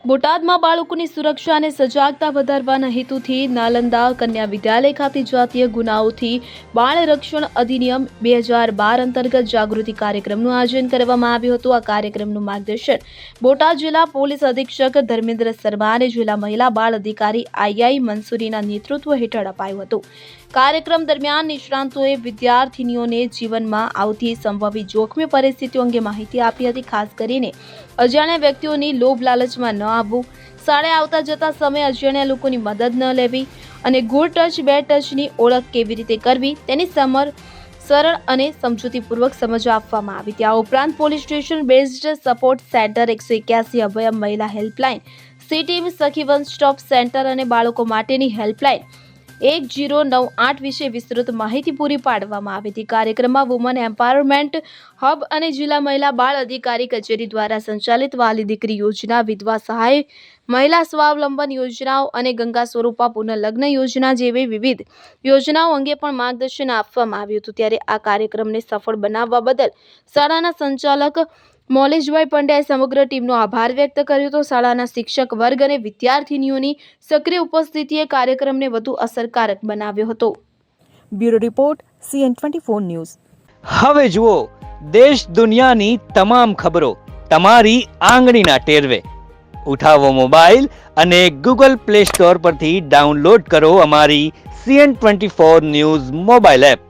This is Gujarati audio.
બોટાદમાં બાળકોની સુરક્ષા અને સજાગતા વધારવાના હેતુથી નાલંદા કન્યા વિદ્યાલય ખાતે જાતીય ગુનાઓથી બાળ રક્ષણ અધિનિયમ 2012 અંતર્ગત જાગૃતિ કાર્યક્રમનું આયોજન કરવામાં આવ્યું હતું। આ કાર્યક્રમનું માર્ગદર્શન બોટાદ જિલ્લા પોલીસ અધિક્ષક ધર્મેન્દ્ર શર્મા અને જિલ્લા મહિલા બાળ અધિકારી આઈ મંસૂરીના નેતૃત્વ હેઠળ અપાયું હતું। કાર્યક્રમ દરમિયાન નિષ્ણાંતોએ વિદ્યાર્થીનીઓને જીવનમાં આવતી સંભવિત જોખમી પરિસ્થિતિઓ અંગે માહિતી આપી હતી। ખાસ કરીને અજાણ્યા વ્યક્તિઓની લોભ લાલચમાં ન આવવું, શાળાએ આવતા જતા સમયે અજાણ્યા લોકોની મદદ ન લેવી અને ગુડ ટચ બેડ ટચની ઓળખ કેવી રીતે કરવી તેની સરળ અને સમજૂતીપૂર્વક સમજ આપવામાં આવી। આ ઉપરાંત police station based support centre 181 Abhayam મહિલા હેલ્પલાઇન, સીટીમ સખી વન સ્ટોપ સેન્ટર અને બાળકો માટેની હેલ્પલાઇન 1098 વિશે વિસ્તૃત માહિતી પૂરી પાડવામાં આવી હતી। કાર્યક્રમમાં વુમન એમ્પાવરમેન્ટ હબ અને જિલ્લા મહિલા બાળ અધિકારી કચેરી દ્વારા સંચાલિત વાલી દીકરી યોજના, વિધવા સહાય, મહિલા સ્વાવલંબન યોજનાઓ અને ગંગા સ્વરૂપા પુનઃલગ્ન યોજના જેવી વિવિધ યોજનાઓ અંગે પણ માર્ગદર્શન આપવામાં આવ્યું હતું। ત્યારે આ કાર્યક્રમને સફળ બનાવવા બદલ શાળાના સંચાલક મોલેશભાઈ પંડ્યાએ સમગ્ર ટીમનો આભાર વ્યક્ત કર્યો હતો। શાળાના શિક્ષક વર્ગ અને વિદ્યાર્થીનીઓની સક્રિય ઉપસ્થિતિએ કાર્યક્રમને વધુ અસરકારક બનાવ્યો હતો। Bureau report CN24 news. હવે જુઓ દેશ દુનિયાની તમામ ખબરો તમારી આંગળીના ટેરવે। ઉઠાવો મોબાઈલ અને Google Play Store પરથી ડાઉનલોડ કરો અમારી CN24 ન્યૂઝ મોબાઈલ એપ।